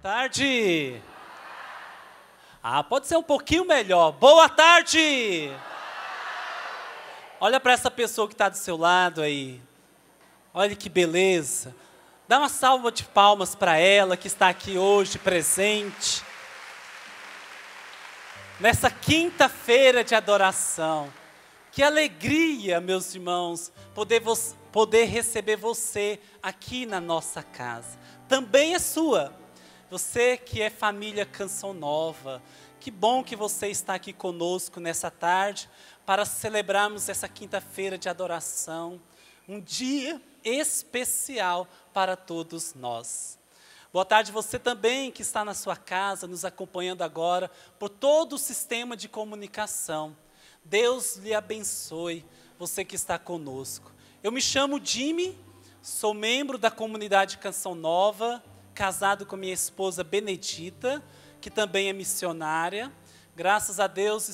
Tarde. Pode ser um pouquinho melhor. Boa tarde. Olha para essa pessoa que está do seu lado aí. Olha que beleza. Dá uma salva de palmas para ela que está aqui hoje presente. Nessa quinta-feira de adoração. Que alegria, meus irmãos, poder receber você aqui na nossa casa. Também é sua. Você que é família Canção Nova, que bom que você está aqui conosco nessa tarde para celebrarmos essa quinta-feira de adoração, um dia especial para todos nós. Boa tarde você também que está na sua casa, nos acompanhando agora por todo o sistema de comunicação. Deus lhe abençoe, você que está conosco. Eu me chamo Jimmy, sou membro da comunidade Canção Nova, casado com minha esposa Benedita, que também é missionária. Graças a Deus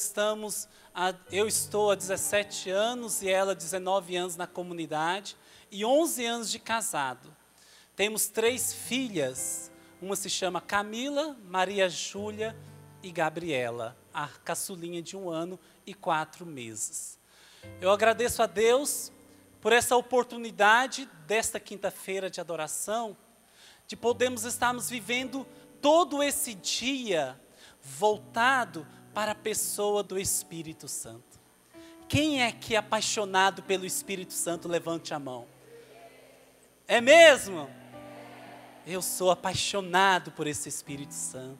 eu estou há 17 anos e ela 19 anos na comunidade e 11 anos de casado. Temos 3 filhas, uma se chama Camila, Maria Júlia e Gabriela, a caçulinha de 1 ano e 4 meses. Eu agradeço a Deus por essa oportunidade desta quinta-feira de adoração, de podermos estarmos vivendo todo esse dia voltado para a pessoa do Espírito Santo. Quem é que é apaixonado pelo Espírito Santo? Levante a mão. É mesmo? Eu sou apaixonado por esse Espírito Santo.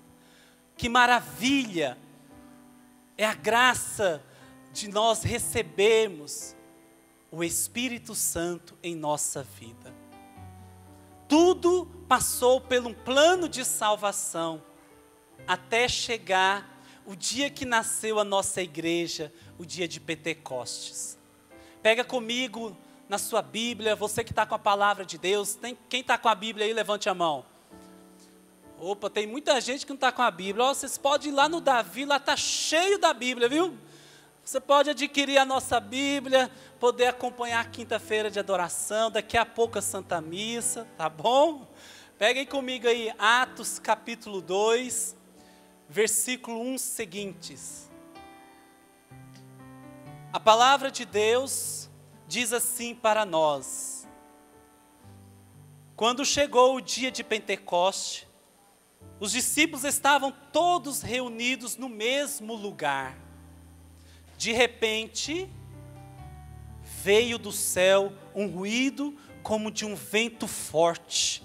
Que maravilha! É a graça de nós recebermos o Espírito Santo em nossa vida. Tudo passou por um plano de salvação, até chegar o dia que nasceu a nossa igreja, o dia de Pentecostes. Pega comigo na sua Bíblia, você que está com a palavra de Deus, quem está com a Bíblia aí, levante a mão. Opa, tem muita gente que não está com a Bíblia. Vocês podem ir lá no Davi, lá está cheio da Bíblia, viu? Você pode adquirir a nossa Bíblia, poder acompanhar a quinta-feira de adoração, daqui a pouco a Santa Missa, tá bom? Peguem comigo aí, Atos capítulo 2, versículo 1 seguintes. A palavra de Deus diz assim para nós: quando chegou o dia de Pentecoste, os discípulos estavam todos reunidos no mesmo lugar. De repente, veio do céu um ruído como de um vento forte,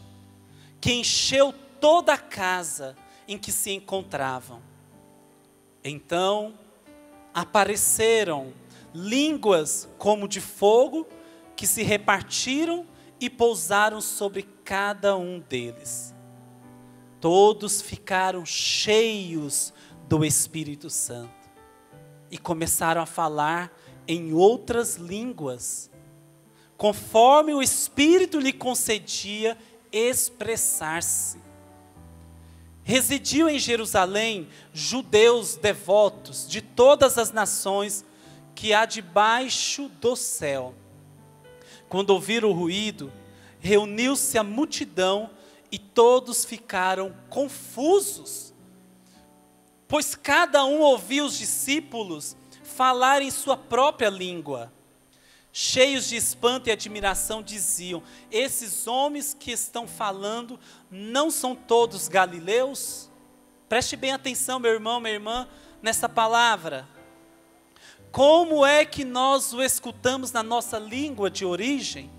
que encheu toda a casa em que se encontravam. Então, apareceram línguas como de fogo, que se repartiram e pousaram sobre cada um deles. Todos ficaram cheios do Espírito Santo e começaram a falar em outras línguas, conforme o Espírito lhe concedia expressar-se. Residiam em Jerusalém judeus devotos de todas as nações que há debaixo do céu. Quando ouviram o ruído, reuniu-se a multidão e todos ficaram confusos, pois cada um ouvia os discípulos falar em sua própria língua. Cheios de espanto e admiração diziam: esses homens que estão falando não são todos galileus? Preste bem atenção, meu irmão, minha irmã, nessa palavra. Como é que nós o escutamos na nossa língua de origem?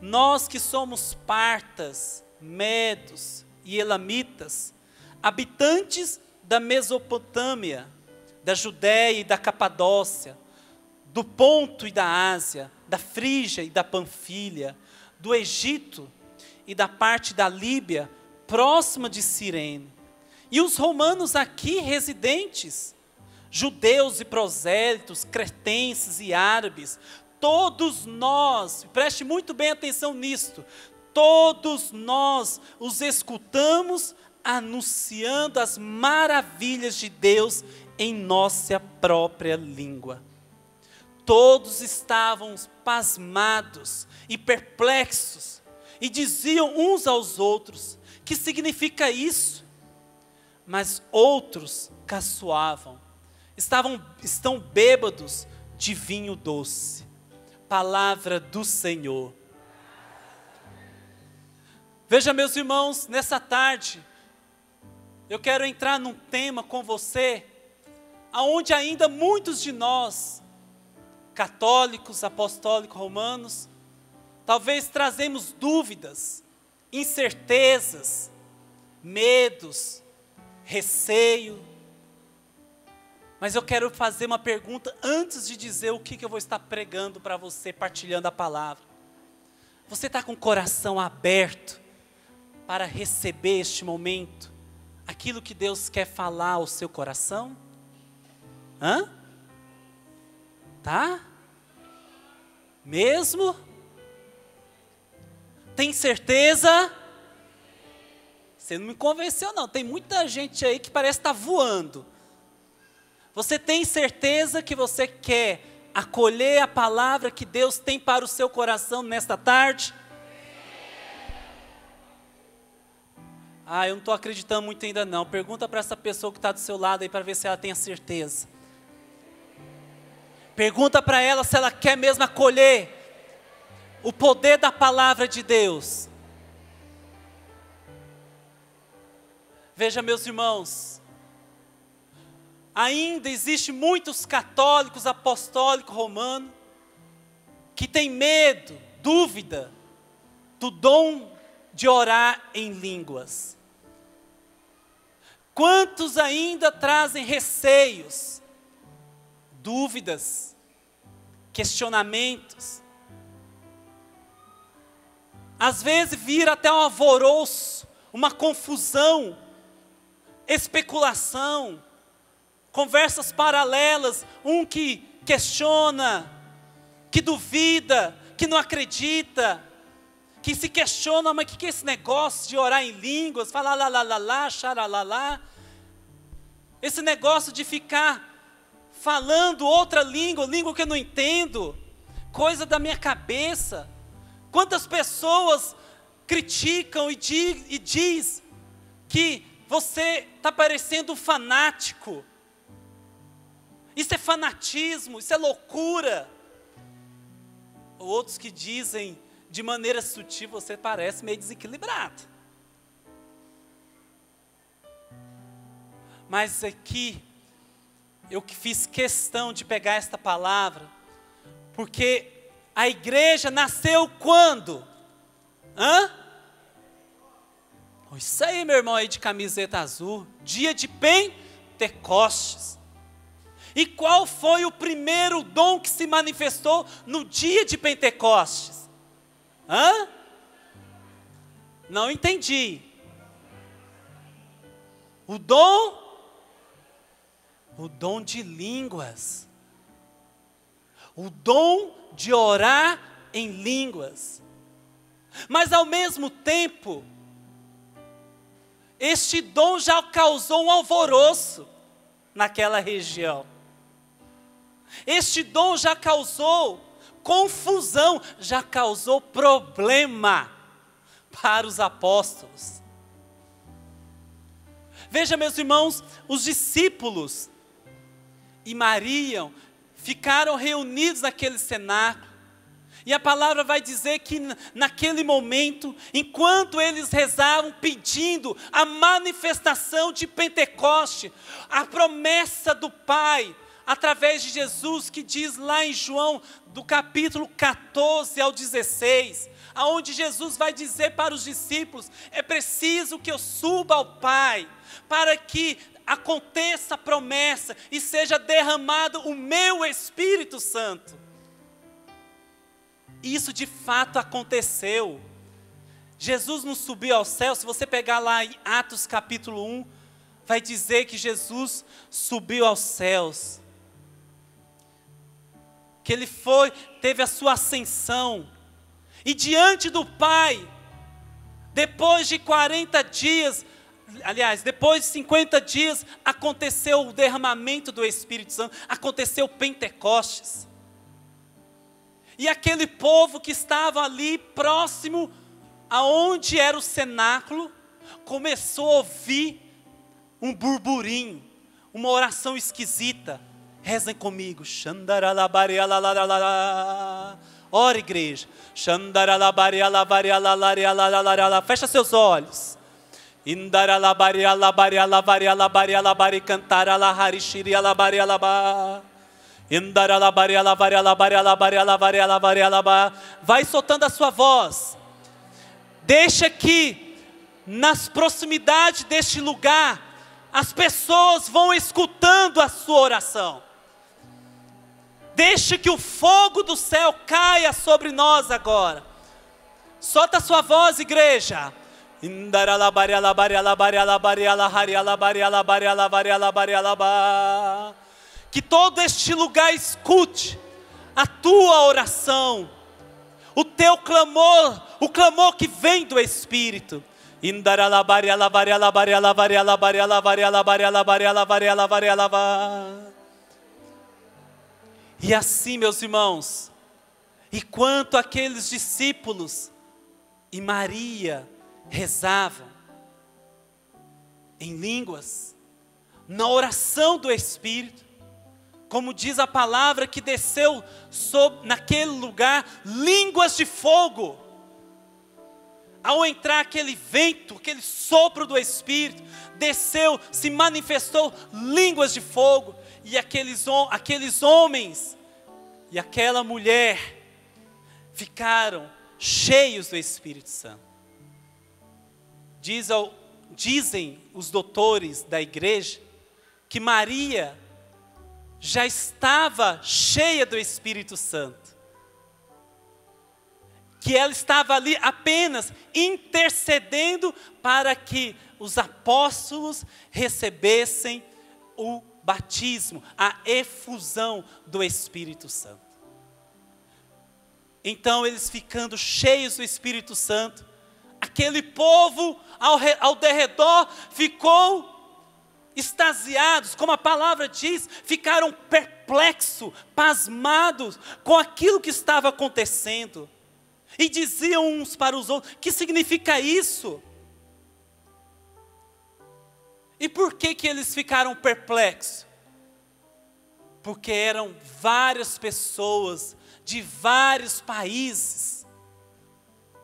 Nós que somos partas, medos e elamitas, habitantes da Mesopotâmia, da Judéia e da Capadócia, do Ponto e da Ásia, da Frígia e da Panfilha, do Egito e da parte da Líbia, próxima de Cirene. E os romanos aqui residentes, judeus e prosélitos, cretenses e árabes, todos nós, preste muito bem atenção nisto, todos nós os escutamos anunciando as maravilhas de Deus em nossa própria língua. Todos estavam pasmados e perplexos, e diziam uns aos outros: que significa isso? Mas outros caçoavam, estão bêbados de vinho doce. Palavra do Senhor. Veja, meus irmãos, nessa tarde, eu quero entrar num tema com você, aonde ainda muitos de nós, católicos, apostólicos, romanos, talvez trazemos dúvidas, incertezas, medos, receio. Mas eu quero fazer uma pergunta antes de dizer o que eu vou estar pregando para você, partilhando a palavra. Você está com o coração aberto para receber este momento, aquilo que Deus quer falar ao seu coração? Hã? Tá? Mesmo? Tem certeza? Você não me convenceu não, tem muita gente aí que parece estar voando. Você tem certeza que você quer acolher a palavra que Deus tem para o seu coração nesta tarde? Eu não estou acreditando muito ainda não. Pergunta para essa pessoa que está do seu lado aí para ver se ela tem a certeza. Pergunta para ela se ela quer mesmo acolher o poder da palavra de Deus. Veja, meus irmãos, ainda existe muitos católicos, apostólicos, romanos, que têm medo, dúvida, do dom de orar em línguas. Quantos ainda trazem receios, dúvidas, questionamentos? Às vezes vira até um alvoroço, uma confusão, especulação, conversas paralelas, um que questiona, que duvida, que não acredita, que se questiona, mas o que é esse negócio de orar em línguas, falar lá, lá, lá, lá, xaralalá, esse negócio de ficar falando outra língua que eu não entendo, coisa da minha cabeça. Quantas pessoas criticam e diz que você está parecendo um fanático. Isso é fanatismo, isso é loucura. Outros que dizem de maneira sutil, você parece meio desequilibrado. Mas aqui, eu fiz questão de pegar esta palavra, porque a igreja nasceu quando? Isso aí, meu irmão aí de camiseta azul, dia de Pentecostes. E qual foi o primeiro dom que se manifestou no dia de Pentecostes? Não entendi. O dom de línguas. O dom de orar em línguas. Mas ao mesmo tempo, este dom já causou um alvoroço naquela região. Este dom já causou confusão, já causou problema para os apóstolos. Veja, meus irmãos, os discípulos e Maria ficaram reunidos naquele cenáculo. E a palavra vai dizer que naquele momento, enquanto eles rezavam pedindo a manifestação de Pentecoste, a promessa do Pai, através de Jesus, que diz lá em João, do capítulo 14 ao 16, aonde Jesus vai dizer para os discípulos: é preciso que eu suba ao Pai, para que aconteça a promessa e seja derramado o meu Espírito Santo. Isso de fato aconteceu. Jesus não subiu ao céu. Se você pegar lá em Atos capítulo 1, vai dizer que Jesus subiu aos céus, que ele teve a sua ascensão, e diante do Pai, depois de 40 dias, aliás, depois de 50 dias, aconteceu o derramamento do Espírito Santo, aconteceu o Pentecostes. E aquele povo que estava ali próximo aonde era o cenáculo, começou a ouvir um burburinho, uma oração esquisita. Rezem comigo. Ora, igreja. Fecha seus olhos. Vai soltando a sua voz. Deixa que nas proximidades deste lugar as pessoas vão escutando a sua oração. Deixa que o fogo do céu caia sobre nós agora. Solta a sua voz, igreja. Que todo este lugar escute a tua oração, o teu clamor, o clamor que vem do Espírito. E assim, meus irmãos, enquanto aqueles discípulos e Maria rezavam em línguas, na oração do Espírito, como diz a palavra que desceu naquele lugar línguas de fogo. Ao entrar aquele vento, aquele sopro do Espírito, desceu, se manifestou línguas de fogo. E aqueles homens e aquela mulher ficaram cheios do Espírito Santo. Dizem os doutores da igreja que Maria já estava cheia do Espírito Santo. Que ela estava ali apenas intercedendo para que os apóstolos recebessem o batismo, a efusão do Espírito Santo. Então eles ficando cheios do Espírito Santo, aquele povo ao derredor ficou extasiados, como a palavra diz, ficaram perplexos, pasmados com aquilo que estava acontecendo. E diziam uns para os outros: que significa isso? E por que eles ficaram perplexos? Porque eram várias pessoas de vários países.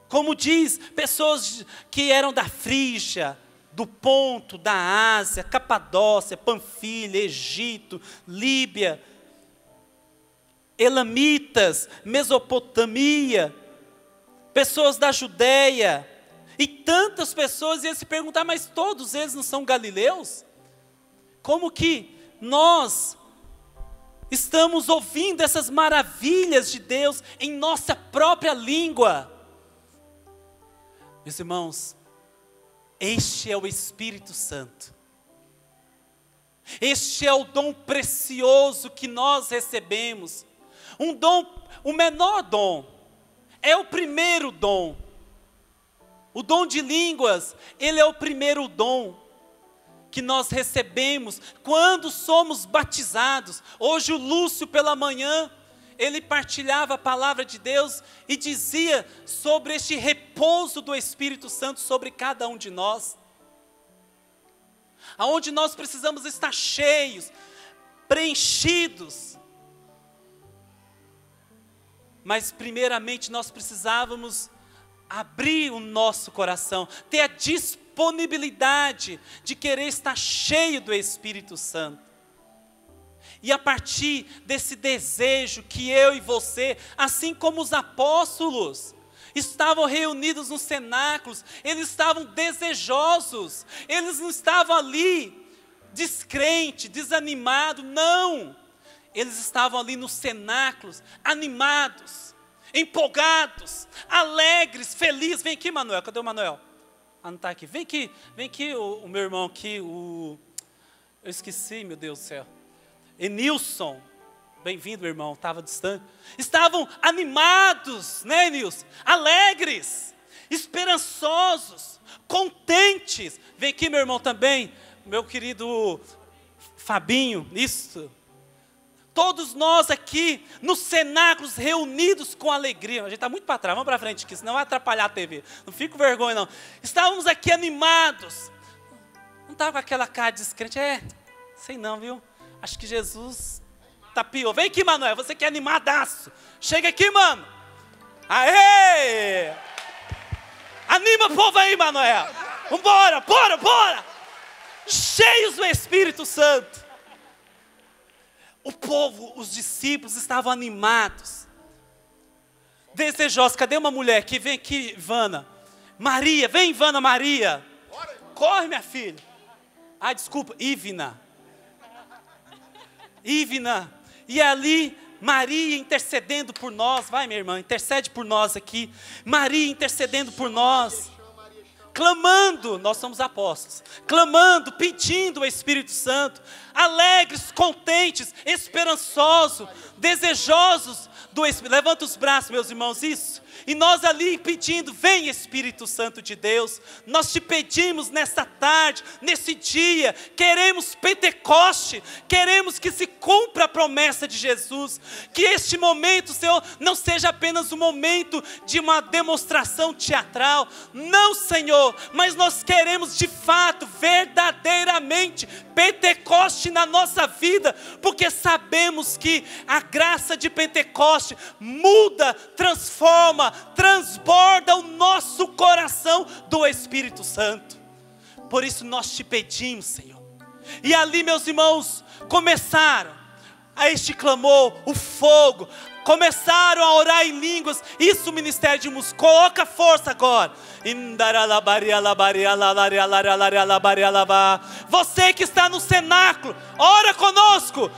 Como diz, pessoas que eram da Frígia, do Ponto, da Ásia, Capadócia, Panfilha, Egito, Líbia, Elamitas, Mesopotâmia, pessoas da Judéia, e tantas pessoas, e eles se perguntar, mas todos eles não são galileus? Como que nós estamos ouvindo essas maravilhas de Deus em nossa própria língua? Meus irmãos, este é o Espírito Santo. Este é o dom precioso que nós recebemos. Um dom, o menor dom, é o primeiro dom. O dom de línguas, ele é o primeiro dom que nós recebemos quando somos batizados. Hoje o Lúcio pela manhã, ele partilhava a palavra de Deus e dizia sobre este repouso do Espírito Santo sobre cada um de nós. Aonde nós precisamos estar cheios, preenchidos. Mas primeiramente nós precisávamos abrir o nosso coração, ter a disponibilidade de querer estar cheio do Espírito Santo. E a partir desse desejo que eu e você, assim como os apóstolos, estavam reunidos nos cenáculos, eles estavam desejosos, eles não estavam ali descrentes, desanimados, não. Eles estavam ali nos cenáculos, animados, empolgados, alegres, felizes. Vem aqui, Manuel. Cadê o Manuel? Ah, não está aqui. Vem aqui o meu irmão aqui, eu esqueci, meu Deus do céu. Enilson. Bem-vindo, irmão, estava distante. Estavam animados, né, Enilson? Alegres, esperançosos, contentes. Vem aqui, meu irmão, também, meu querido Fabinho, isso. Todos nós aqui, nos cenáculos, reunidos com alegria. A gente está muito para trás, vamos para frente aqui, senão vai atrapalhar a TV. Não fico com vergonha não. Estávamos aqui animados. Não estava com aquela cara descrente. Sei não, viu? Acho que Jesus tá pior. Vem aqui, Manoel, você que é animadaço. Chega aqui, mano. Aê! Anima o povo aí, Manoel. Vambora, bora. Cheios do Espírito Santo. O povo, os discípulos estavam animados, desejosos. Cadê uma mulher aqui? Vem aqui, Ivana. Maria, vem, Ivana, Maria. Corre, minha filha. Desculpa, Ivna. E ali, Maria intercedendo por nós. Vai, minha irmã, intercede por nós aqui. Maria intercedendo por nós. Clamando, nós somos apóstolos, clamando, pedindo o Espírito Santo, alegres, contentes, esperançosos, desejosos do Espírito. Levanta os braços, meus irmãos, isso. E nós ali pedindo, vem Espírito Santo de Deus, nós te pedimos nesta tarde, nesse dia, queremos Pentecoste, queremos que se cumpra a promessa de Jesus, que este momento, Senhor, não seja apenas um momento de uma demonstração teatral, não, Senhor, mas nós queremos de fato, verdadeiramente, Pentecoste na nossa vida, porque sabemos que a graça de Pentecoste muda, transforma, transborda o nosso coração do Espírito Santo. Por isso nós te pedimos, Senhor. E ali, meus irmãos, começaram a este clamor, o fogo, começaram a orar em línguas. Isso, o ministério de música, coloca força agora. Você que está no cenáculo, ora conosco.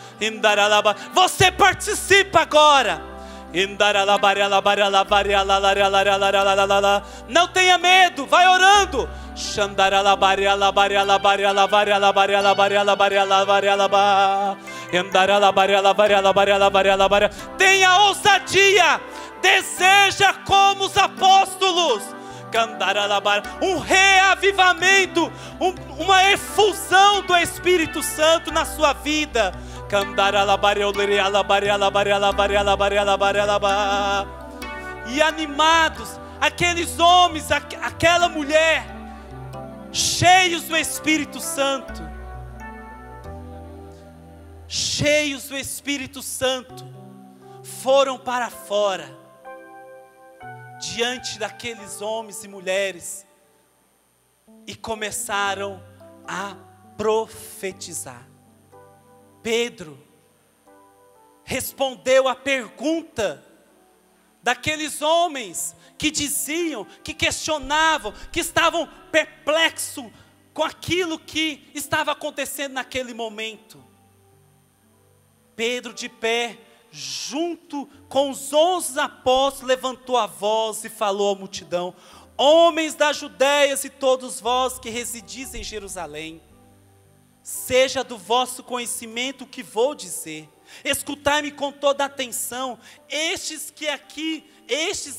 Você participa agora. Não tenha medo, vai orando. Tenha ousadia, deseja como os apóstolos, um reavivamento, uma efusão do Espírito Santo na sua vida. E animados, aqueles homens, aquela mulher, cheios do Espírito Santo, foram para fora, diante daqueles homens e mulheres, e começaram a profetizar. Pedro respondeu à pergunta daqueles homens que diziam, que questionavam, que estavam perplexos com aquilo que estava acontecendo naquele momento. Pedro, de pé, junto com os 11 apóstolos, levantou a voz e falou à multidão: homens da Judéia e todos vós que residis em Jerusalém, seja do vosso conhecimento o que vou dizer. Escutai-me com toda atenção. Estes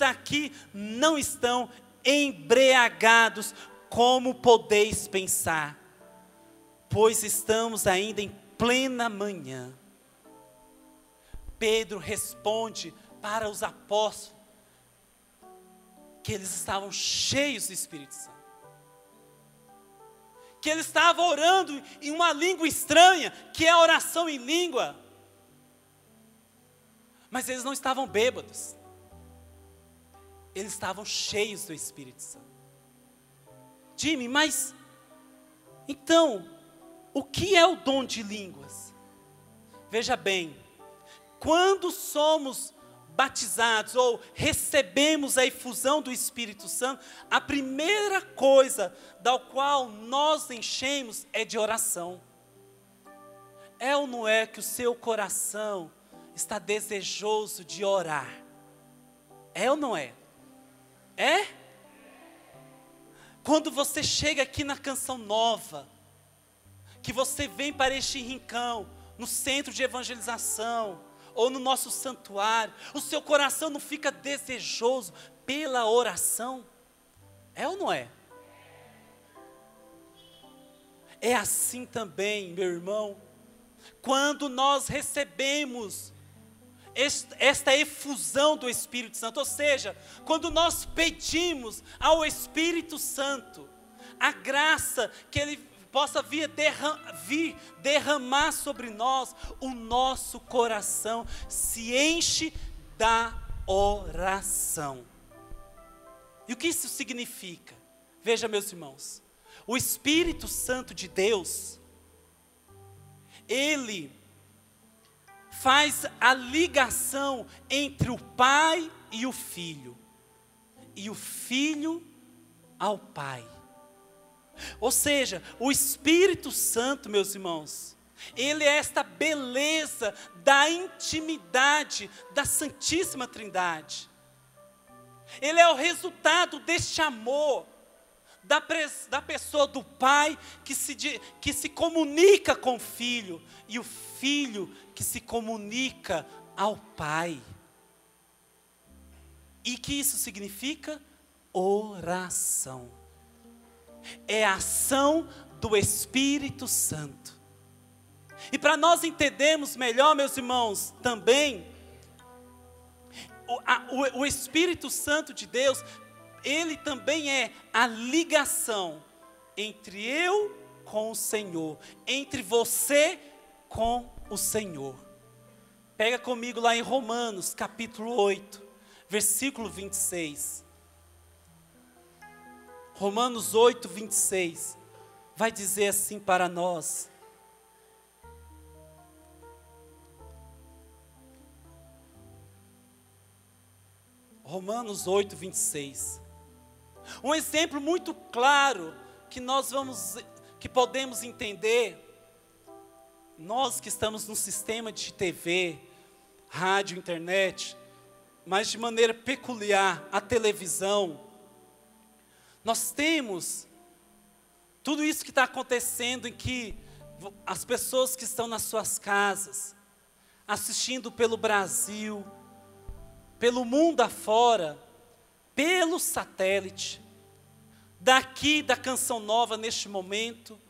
aqui não estão embriagados, como podeis pensar, pois estamos ainda em plena manhã. Pedro responde para os apóstolos que eles estavam cheios do Espírito Santo, que eles estavam orando em uma língua estranha, que é a oração em língua, mas eles não estavam bêbados, eles estavam cheios do Espírito Santo. Jimmy, mas então, o que é o dom de línguas? Veja bem, quando somos batizados ou recebemos a efusão do Espírito Santo, a primeira coisa da qual nós enchemos é de oração. É ou não é que o seu coração está desejoso de orar? É ou não é? É? Quando você chega aqui na Canção Nova, que você vem para este rincão, no centro de evangelização, ou no nosso santuário, o seu coração não fica desejoso pela oração? É ou não é? É assim também, meu irmão, quando nós recebemos esta efusão do Espírito Santo, ou seja, quando nós pedimos ao Espírito Santo a graça que Ele possa vir derramar sobre nós, o nosso coração se enche da oração. E o que isso significa? Veja, meus irmãos, o Espírito Santo de Deus, Ele faz a ligação entre o Pai e o Filho ao Pai. Ou seja, o Espírito Santo, meus irmãos, Ele é esta beleza da intimidade da Santíssima Trindade. Ele é o resultado deste amor, da pessoa do Pai que se comunica com o Filho, e o Filho que se comunica ao Pai. E que isso significa? Oração. É a ação do Espírito Santo. E para nós entendermos melhor, meus irmãos, também, o Espírito Santo de Deus, Ele também é a ligação entre eu com o Senhor, entre você com o Senhor. Pega comigo lá em Romanos, capítulo 8, versículo 26. Romanos 8, 26, vai dizer assim para nós: Romanos 8, 26. Um exemplo muito claro que podemos entender, nós que estamos no sistema de TV, rádio, internet, mas de maneira peculiar a televisão. Nós temos tudo isso que está acontecendo, em que as pessoas que estão nas suas casas, assistindo pelo Brasil, pelo mundo afora, pelo satélite, daqui da Canção Nova neste momento,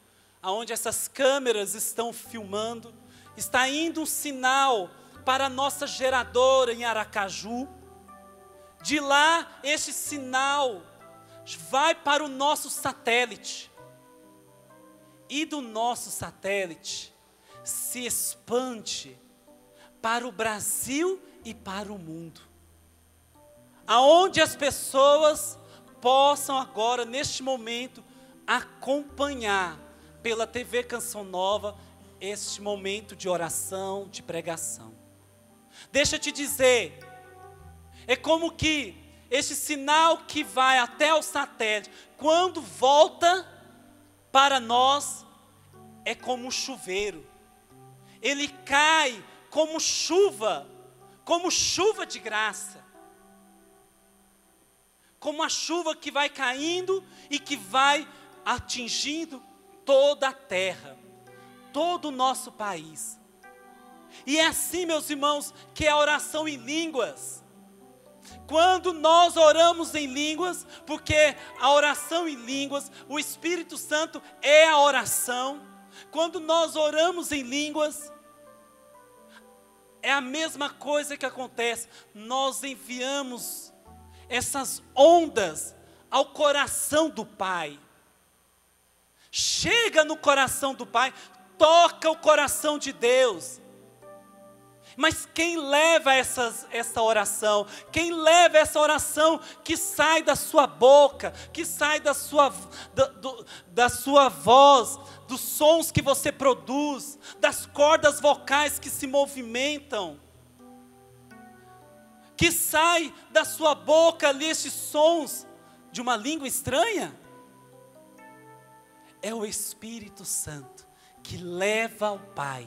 aonde essas câmeras estão filmando, está indo um sinal para a nossa geradora em Aracaju. De lá, este sinal vai para o nosso satélite. E do nosso satélite se expande para o Brasil e para o mundo. Aonde as pessoas possam agora, neste momento, acompanhar pela TV Canção Nova este momento de oração, de pregação. Deixa eu te dizer, é como que este sinal que vai até o satélite, quando volta para nós, é como um chuveiro. Ele cai como chuva de graça. Como a chuva que vai caindo e que vai atingindo toda a terra, todo o nosso país. E é assim, meus irmãos, que é a oração em línguas. Quando nós oramos em línguas, porque a oração em línguas, o Espírito Santo é a oração. Quando nós oramos em línguas, é a mesma coisa que acontece. Nós enviamos essas ondas ao coração do Pai. Chega no coração do Pai, toca o coração de Deus. Mas quem leva essa oração? Quem leva essa oração que sai da sua boca, que sai da sua voz, dos sons que você produz, das cordas vocais que se movimentam, que sai da sua boca ali esses sons de uma língua estranha? É o Espírito Santo que leva ao Pai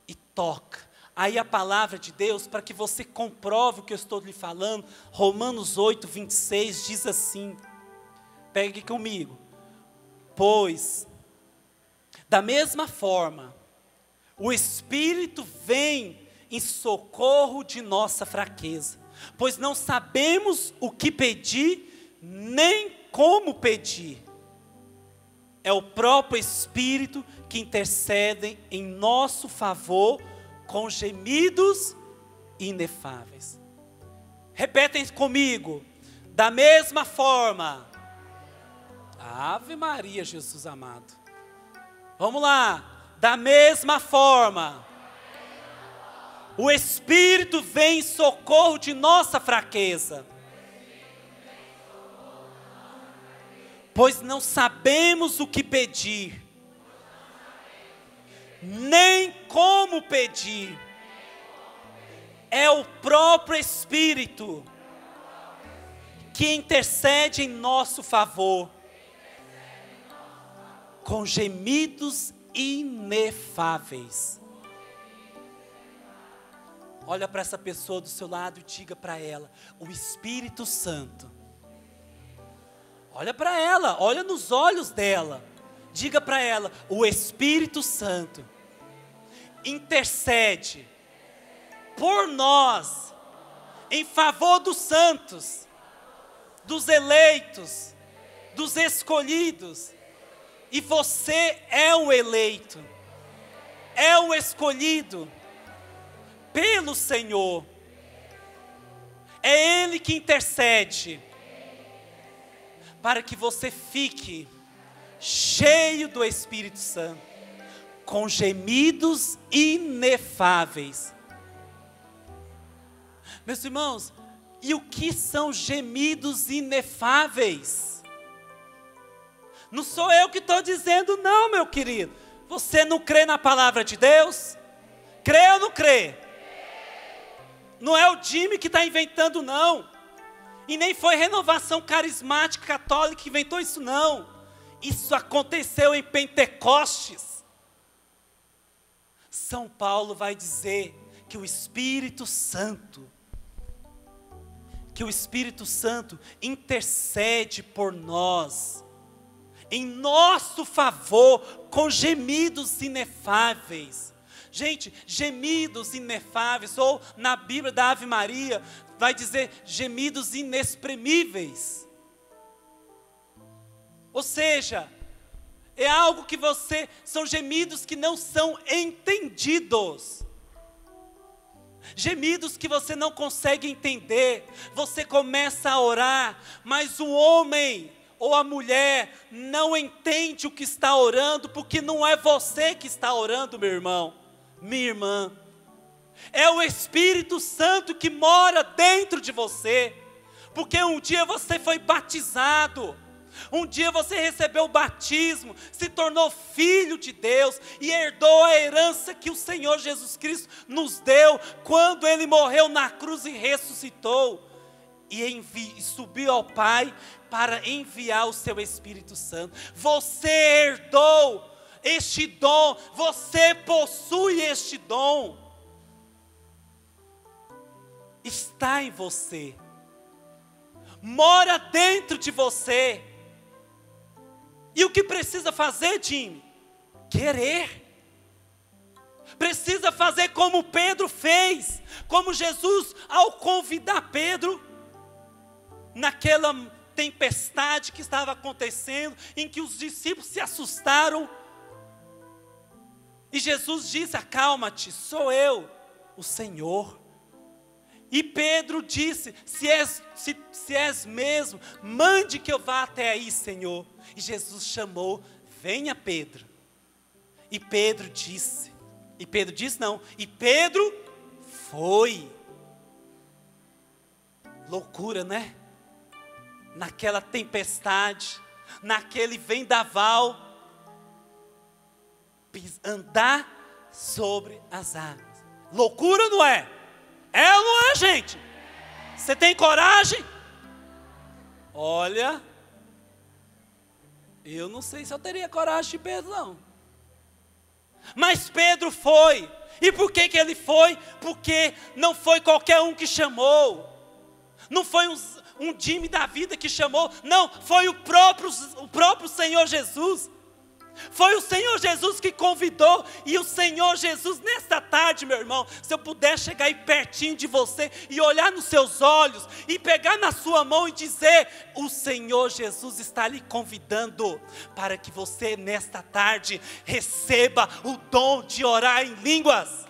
e toca. Aí a palavra de Deus, para que você comprove o que eu estou lhe falando, Romanos 8, 26 diz assim, pegue comigo: pois, da mesma forma, o Espírito vem em socorro de nossa fraqueza, pois não sabemos o que pedir, nem como pedir. é o próprio Espírito que intercede em nosso favor com gemidos inefáveis. Repetem comigo. Da mesma forma. Ave Maria, Jesus amado. Vamos lá. Da mesma forma. O Espírito vem em socorro de nossa fraqueza. Pois não sabemos o que pedir, nem como pedir. É o próprio Espírito que intercede em nosso favor, com gemidos inefáveis. Olha para essa pessoa do seu lado e diga para ela: o Espírito Santo. Olha para ela, olha nos olhos dela. Diga para ela: o Espírito Santo intercede por nós, em favor dos santos, dos eleitos, dos escolhidos. E você é o eleito, é o escolhido pelo Senhor. É Ele que intercede para que você fique cheio do Espírito Santo, com gemidos inefáveis. Meus irmãos, e o que são gemidos inefáveis? Não sou eu que estou dizendo não, meu querido. Você não crê na palavra de Deus? Crê ou não crê? Não é o Jimmy que está inventando não. E nem foi Renovação Carismática Católica que inventou isso não. Isso aconteceu em Pentecostes. São Paulo vai dizer que o Espírito Santo intercede por nós, em nosso favor, com gemidos inefáveis. Gente, gemidos inefáveis, ou na Bíblia da Ave Maria, vai dizer gemidos inexprimíveis. Ou seja, é algo que são gemidos que não são entendidos. Gemidos que você não consegue entender. Você começa a orar, mas o homem ou a mulher não entende o que está orando, porque não é você que está orando, meu irmão, minha irmã. É o Espírito Santo que mora dentro de você, porque um dia você foi batizado, um dia você recebeu o batismo, se tornou filho de Deus e herdou a herança que o Senhor Jesus Cristo nos deu quando Ele morreu na cruz e ressuscitou e subiu ao Pai para enviar o seu Espírito Santo. Você herdou este dom, você possui este dom. Está em você, mora dentro de você. E o que precisa fazer, Jimmy? Querer. Precisa fazer como Pedro fez, como Jesus ao convidar Pedro, naquela tempestade que estava acontecendo, em que os discípulos se assustaram, e Jesus disse: acalma-te, sou eu, o Senhor. E Pedro disse: se és mesmo, mande que eu vá até aí, Senhor. E Jesus chamou: venha, Pedro. E Pedro disse foi. Loucura, né? Naquela tempestade, naquele vendaval, andar sobre as águas. Loucura, não é? É ou não é, gente? Você tem coragem? Olha, eu não sei se eu teria coragem de Pedro, não. Mas Pedro foi. E por que ele foi? Porque não foi qualquer um que chamou. Não foi um Jimmy da vida que chamou. Não, foi o próprio Senhor Jesus. Foi o Senhor Jesus que convidou, e o Senhor Jesus nesta tarde, meu irmão, se eu puder chegar aí pertinho de você e olhar nos seus olhos e pegar na sua mão e dizer: o Senhor Jesus está lhe convidando para que você nesta tarde receba o dom de orar em línguas.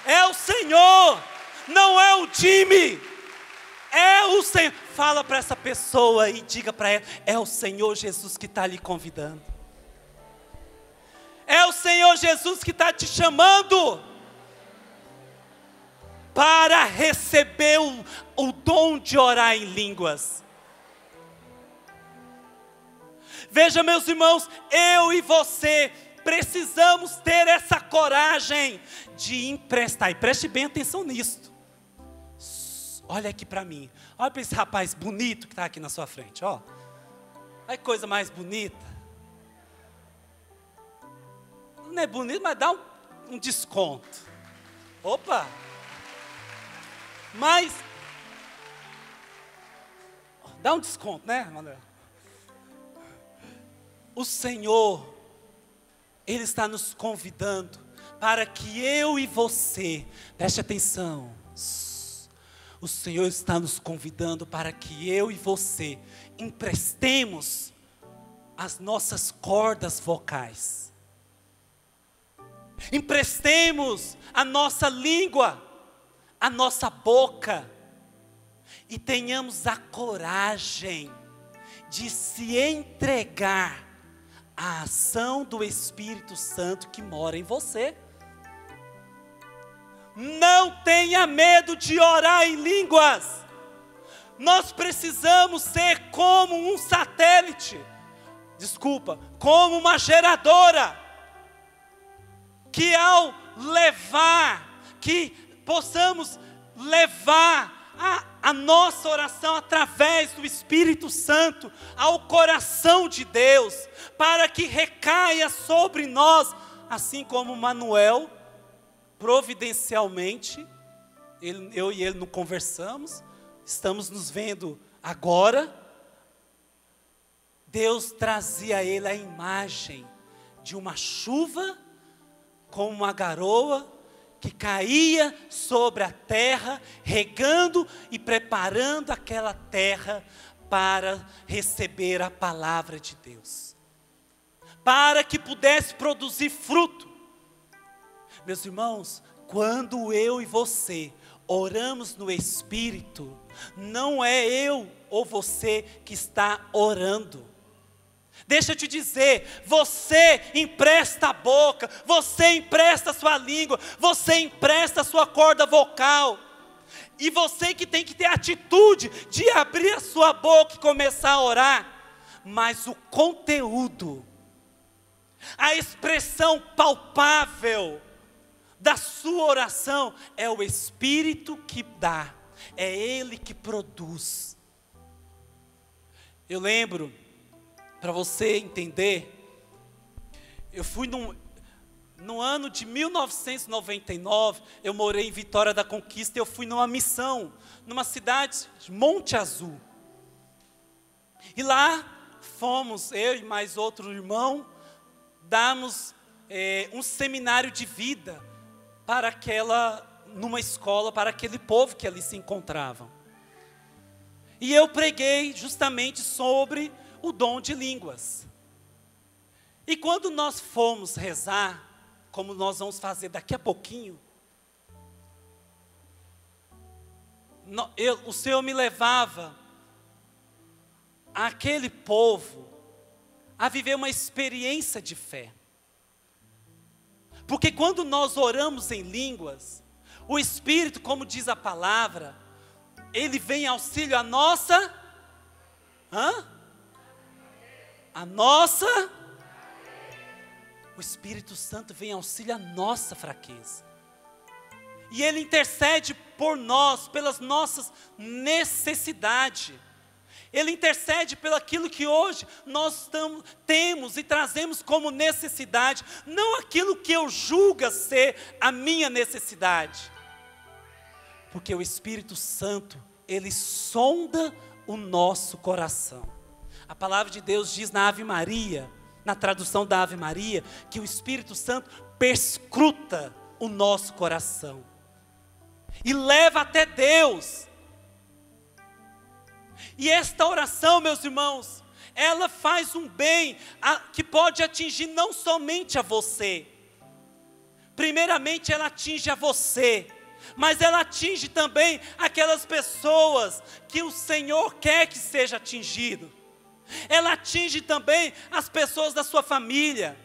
É o Senhor, não é o time, é o Senhor. Fala para essa pessoa e diga para ela: é o Senhor Jesus que está lhe convidando. É o Senhor Jesus que está te chamando para receber o dom de orar em línguas. Veja, meus irmãos, eu e você precisamos ter essa coragem de emprestar. E preste bem atenção nisto. Olha aqui para mim. Olha para esse rapaz bonito que está aqui na sua frente. Ó. Olha que coisa mais bonita. Não é bonito, mas dá um desconto. Opa! Mas dá um desconto, né, Manuel? O Senhor, Ele está nos convidando para que eu e você, preste atenção, o Senhor está nos convidando para que eu e você emprestemos as nossas cordas vocais, emprestemos a nossa língua, a nossa boca, e tenhamos a coragem de se entregar à ação do Espírito Santo que mora em você. Não tenha medo de orar em línguas. Nós precisamos ser como um satélite, como uma geradora, que ao levar, que possamos levar a nossa oração através do Espírito Santo ao coração de Deus, para que recaia sobre nós, assim como Manuel, providencialmente, eu e ele não conversamos, estamos nos vendo agora. Deus trazia a ele a imagem de uma chuva com uma garoa que caía sobre a terra, regando e preparando aquela terra para receber a palavra de Deus, para que pudesse produzir fruto. Meus irmãos, quando eu e você oramos no Espírito, não é eu ou você que está orando. Deixa eu te dizer, você empresta a boca, você empresta a sua língua, você empresta a sua corda vocal. E você que tem que ter a atitude de abrir a sua boca e começar a orar. Mas o conteúdo, a expressão palpável da sua oração é o Espírito que dá, é Ele que produz. Eu lembro, para você entender, eu fui no ano de 1999, eu morei em Vitória da Conquista, e eu fui numa missão, numa cidade de Monte Azul. E lá fomos, eu e mais outro irmão, damos um seminário de vida numa escola, para aquele povo que ali se encontravam. E eu preguei justamente sobre o dom de línguas. E quando nós fomos rezar, como nós vamos fazer daqui a pouquinho, o Senhor me levava àquele povo a viver uma experiência de fé. Porque quando nós oramos em línguas, o Espírito, como diz a palavra, ele vem em auxílio à nossa... O Espírito Santo vem em auxílio à nossa fraqueza. E Ele intercede por nós, pelas nossas necessidades. Ele intercede pelo aquilo que hoje nós temos e trazemos como necessidade. Não aquilo que eu julgo ser a minha necessidade. Porque o Espírito Santo, Ele sonda o nosso coração. A palavra de Deus diz na Ave Maria, na tradução da Ave Maria, que o Espírito Santo perscruta o nosso coração e leva até Deus. E esta oração, meus irmãos, ela faz um bem que pode atingir não somente a você. Primeiramente ela atinge a você, mas ela atinge também aquelas pessoas que o Senhor quer que seja atingido. Ela atinge também as pessoas da sua família.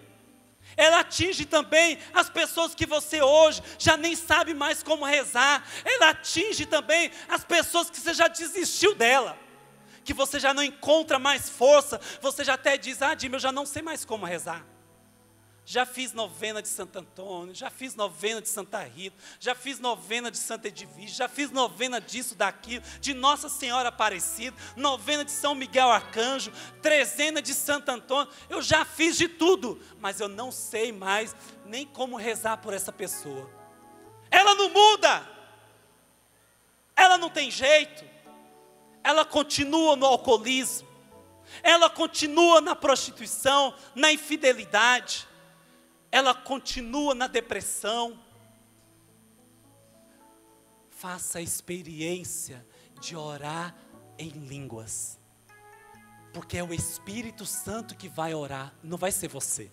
Ela atinge também as pessoas que você hoje já nem sabe mais como rezar. Ela atinge também as pessoas que você já desistiu dela, que você já não encontra mais força. Você já até diz: Dima, eu já não sei mais como rezar. Já fiz novena de Santo Antônio, já fiz novena de Santa Rita, já fiz novena de Santa Edvige, já fiz novena disso, daquilo, de Nossa Senhora Aparecida, novena de São Miguel Arcanjo, trezena de Santo Antônio. Eu já fiz de tudo, mas eu não sei mais nem como rezar por essa pessoa. Ela não muda, ela não tem jeito, ela continua no alcoolismo, ela continua na prostituição, na infidelidade, ela continua na depressão. Faça a experiência de orar em línguas, porque é o Espírito Santo que vai orar, não vai ser você.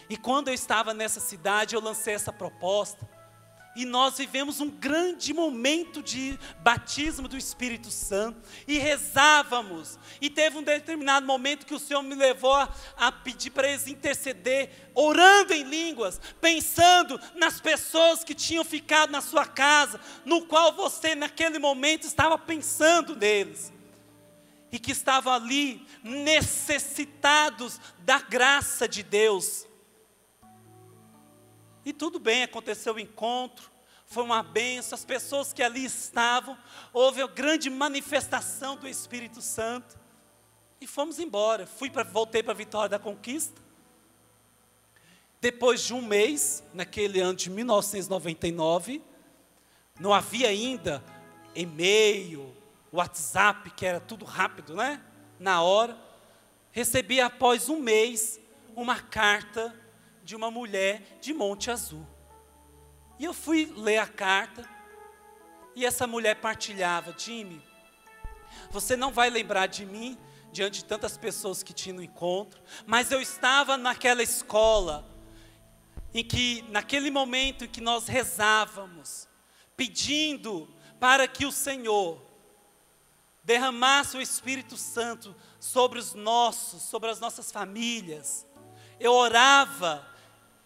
E quando eu estava nessa cidade, eu lancei essa proposta, e nós vivemos um grande momento de batismo do Espírito Santo, e rezávamos, e teve um determinado momento que o Senhor me levou a pedir para eles interceder, orando em línguas, pensando nas pessoas que tinham ficado na sua casa, no qual você naquele momento estava pensando neles, e que estavam ali necessitados da graça de Deus. E tudo bem, aconteceu o encontro, foi uma bênção, as pessoas que ali estavam, houve uma grande manifestação do Espírito Santo, e fomos embora. Voltei para Vitória da Conquista. Depois de um mês, naquele ano de 1999, não havia ainda e-mail, WhatsApp, que era tudo rápido, né? Na hora, recebi após um mês uma carta de uma mulher de Monte Azul. E eu fui ler a carta, e essa mulher partilhava: Jimmy, você não vai lembrar de mim, diante de tantas pessoas que tinham no encontro, mas eu estava naquela escola, em que, naquele momento em que nós rezávamos, pedindo para que o Senhor derramasse o Espírito Santo sobre as nossas famílias. Eu orava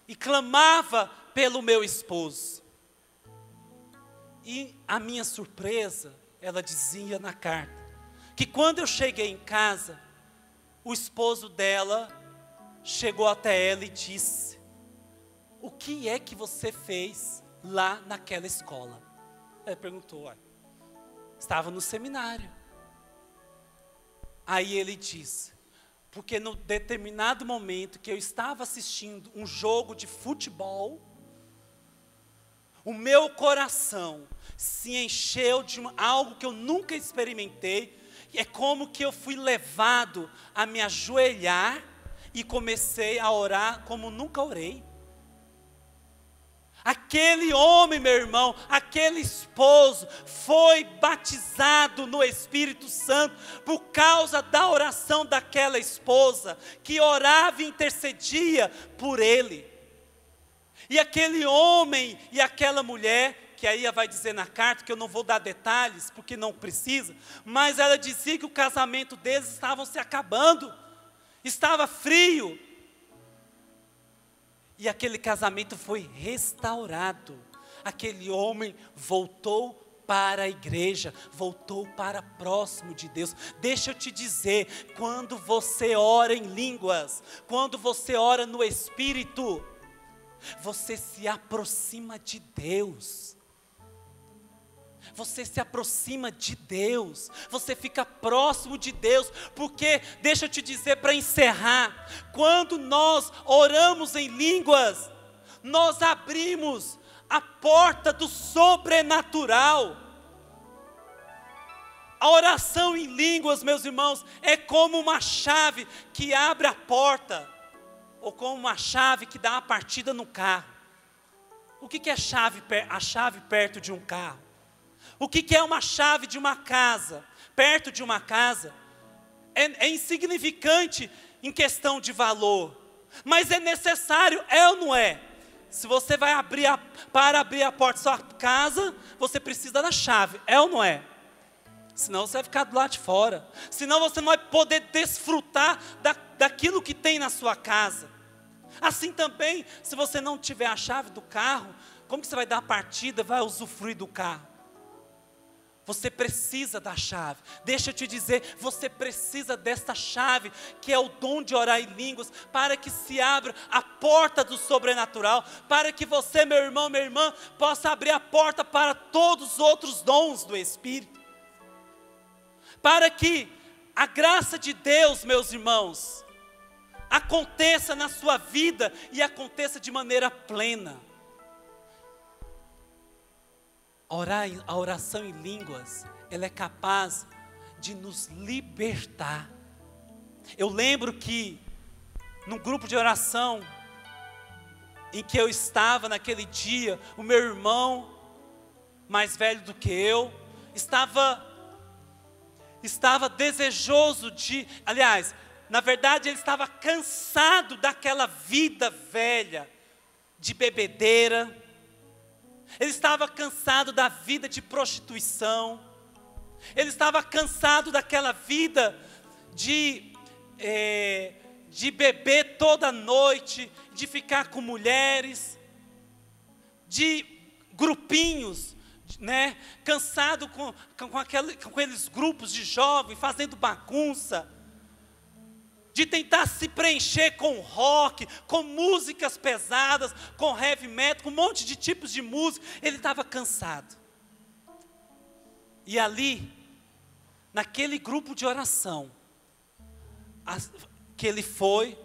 e clamava pelo meu esposo. E a minha surpresa, ela dizia na carta, que quando eu cheguei em casa, o esposo dela chegou até ela e disse: o que é que você fez lá naquela escola? Ela perguntou: estava no seminário. Aí ele disse: porque no determinado momento que eu estava assistindo um jogo de futebol, o meu coração se encheu de algo que eu nunca experimentei, e é como que eu fui levado a me ajoelhar e comecei a orar como nunca orei. Aquele homem, meu irmão, aquele esposo foi batizado no Espírito Santo por causa da oração daquela esposa que orava e intercedia por ele. E aquele homem e aquela mulher, que aí vai dizer na carta, que eu não vou dar detalhes porque não precisa, mas ela dizia que o casamento deles estava se acabando, estava frio. E aquele casamento foi restaurado. Aquele homem voltou para a igreja, voltou para próximo de Deus. Deixa eu te dizer, quando você ora em línguas, quando você ora no Espírito, você se aproxima de Deus. Você se aproxima de Deus, você fica próximo de Deus, porque, deixa eu te dizer para encerrar, quando nós oramos em línguas, nós abrimos a porta do sobrenatural. A oração em línguas, meus irmãos, é como uma chave que abre a porta, ou como uma chave que dá uma partida no carro. O que é a chave perto de um carro? O que é uma chave de uma casa? Perto de uma casa? É insignificante em questão de valor, mas é necessário, é ou não é? Se você vai para abrir a porta da sua casa, você precisa da chave, é ou não é? Senão você vai ficar do lado de fora, senão você não vai poder desfrutar daquilo que tem na sua casa. Assim também, se você não tiver a chave do carro, como que você vai dar a partida, vai usufruir do carro? Você precisa da chave. Deixa eu te dizer, você precisa desta chave, que é o dom de orar em línguas, para que se abra a porta do sobrenatural, para que você, meu irmão, minha irmã, possa abrir a porta para todos os outros dons do Espírito. Para que a graça de Deus, meus irmãos, aconteça na sua vida e aconteça de maneira plena. A oração em línguas, ela é capaz de nos libertar. Eu lembro que, num grupo de oração, em que eu estava naquele dia, o meu irmão, mais velho do que eu, estava desejoso na verdade ele estava cansado daquela vida velha, de bebedeira. Ele estava cansado da vida de prostituição. Ele estava cansado daquela vida de beber toda noite, de ficar com mulheres, de grupinhos, né? Cansado com aqueles grupos de jovens fazendo bagunça, de tentar se preencher com rock, com músicas pesadas, com heavy metal, com um monte de tipos de música. Ele estava cansado. E ali, naquele grupo de oração, que ele foi,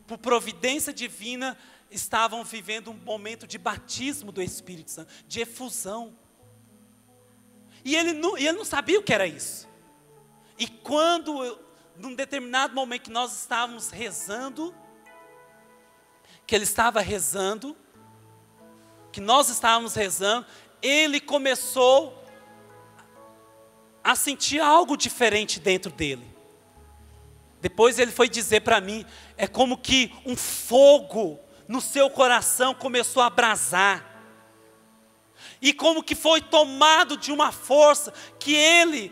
por providência divina, estavam vivendo um momento de batismo do Espírito Santo, de efusão. E ele não sabia o que era isso. E num determinado momento que nós estávamos rezando, que ele estava rezando, que nós estávamos rezando, ele começou a sentir algo diferente dentro dele. Depois ele foi dizer para mim, é como que um fogo no seu coração começou a abrasar. E como que foi tomado de uma força que ele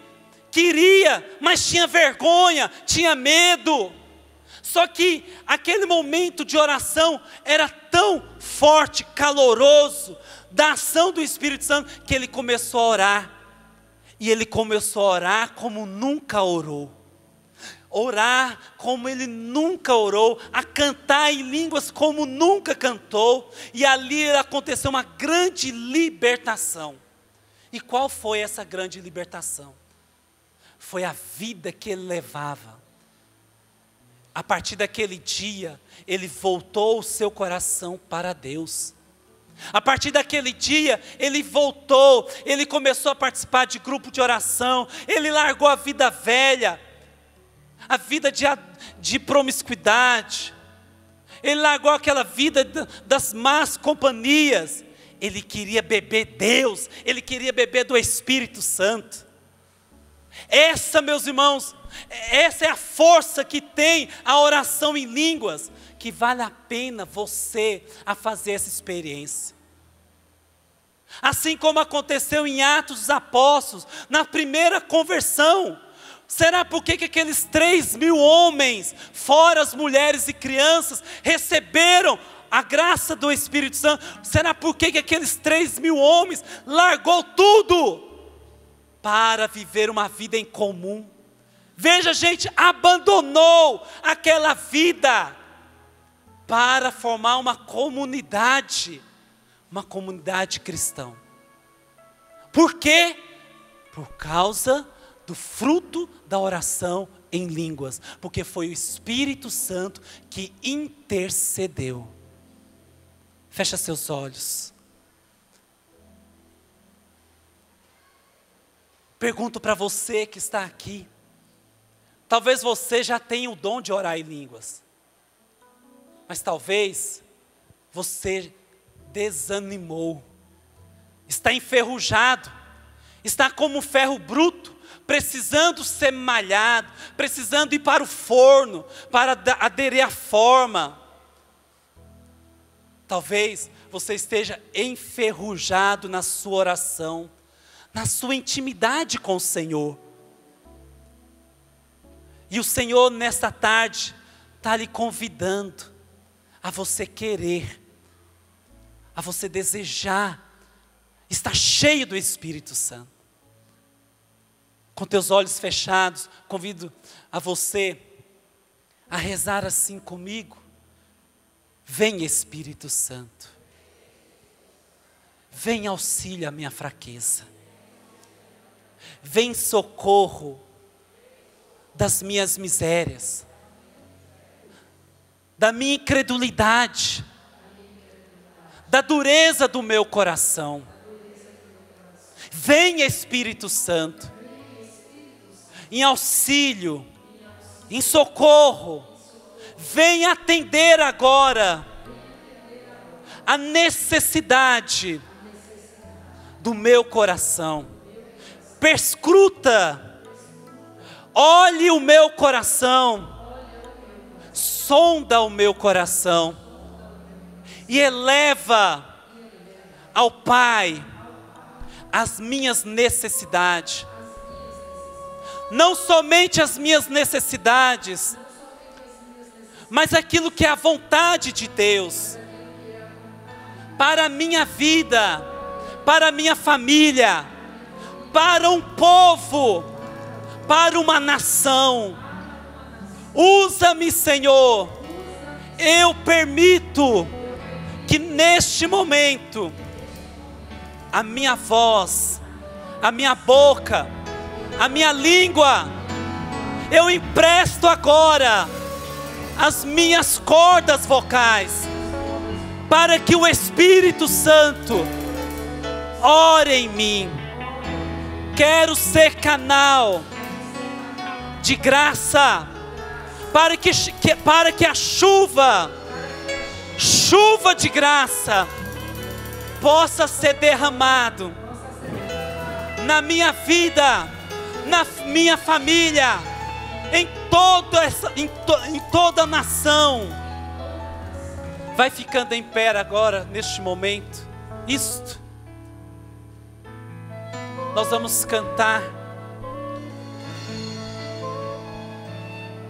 queria, mas tinha vergonha, tinha medo. Só que aquele momento de oração era tão forte, caloroso, da ação do Espírito Santo, que ele começou a orar. E ele começou a orar como nunca orou. Orar como ele nunca orou, a cantar em línguas como nunca cantou. E ali aconteceu uma grande libertação. E qual foi essa grande libertação? Foi a vida que ele levava. A partir daquele dia, ele voltou o seu coração para Deus. A partir daquele dia, ele voltou, ele começou a participar de grupo de oração, ele largou a vida velha, a vida de promiscuidade, ele largou aquela vida das más companhias, ele queria beber Deus, ele queria beber do Espírito Santo. Essa, meus irmãos, essa é a força que tem a oração em línguas, que vale a pena você a fazer essa experiência. Assim como aconteceu em Atos dos Apóstolos, na primeira conversão. Será por que aqueles 3.000 homens, fora as mulheres e crianças, receberam a graça do Espírito Santo? Será por que aqueles 3.000 homens largou tudo para viver uma vida em comum? Veja, gente, abandonou aquela vida para formar uma comunidade cristã. Por quê? Por causa do fruto da oração em línguas, porque foi o Espírito Santo que intercedeu. Fecha seus olhos. Pergunto para você que está aqui. Talvez você já tenha o dom de orar em línguas. Mas talvez você desanimou. Está enferrujado. Está como um ferro bruto, precisando ser malhado, precisando ir para o forno, para aderir à forma. Talvez você esteja enferrujado na sua oração, na sua intimidade com o Senhor. E o Senhor, nesta tarde, está lhe convidando a você querer, a você desejar, estar cheio do Espírito Santo. Com teus olhos fechados, convido a você a rezar assim comigo. Vem, Espírito Santo. Vem auxílio à minha fraqueza. Vem socorro das minhas misérias, da minha incredulidade, da dureza do meu coração. Vem, Espírito Santo, em auxílio, em socorro. Vem atender agora a necessidade do meu coração. Perscruta, olhe o meu coração, sonda o meu coração e eleva ao Pai as minhas necessidades. Não somente as minhas necessidades, mas aquilo que é a vontade de Deus para a minha vida, para a minha família, para um povo, para uma nação. Usa-me, Senhor. Eu permito que neste momento a minha voz, a minha boca, a minha língua, eu empresto agora as minhas cordas vocais, para que o Espírito Santo ore em mim. Quero ser canal de graça, para que a chuva de graça, possa ser derramado na minha vida, na minha família, em toda a nação. Vai ficando em pé agora, neste momento. Isto nós vamos cantar.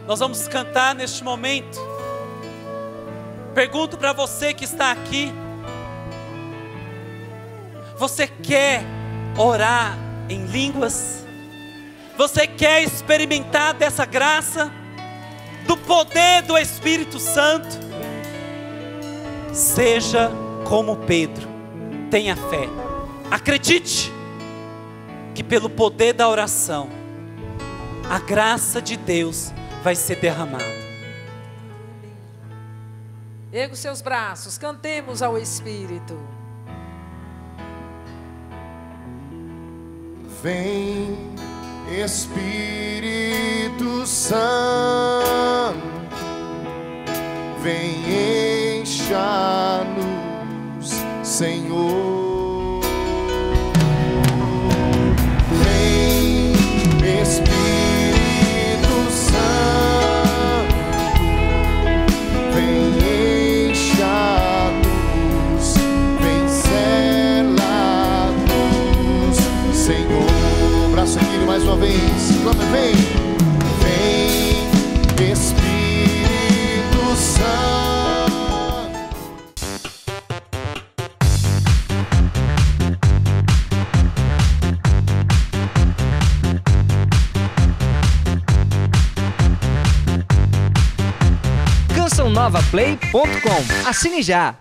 Nós vamos cantar neste momento. Pergunto para você que está aqui: você quer orar em línguas? Você quer experimentar dessa graça, do poder do Espírito Santo? Seja como Pedro, tenha fé, acredite que pelo poder da oração, a graça de Deus vai ser derramada. Erga os seus braços, cantemos ao Espírito. Vem, Espírito Santo, vem encha-nos, Senhor. Vem, Espírito Santo, vem encha-nos, vem sela-nos, Senhor. Braço aqui mais uma vez, clama, vem, vem, Espírito Santo. CançãoNovaPlay.com. Assine já!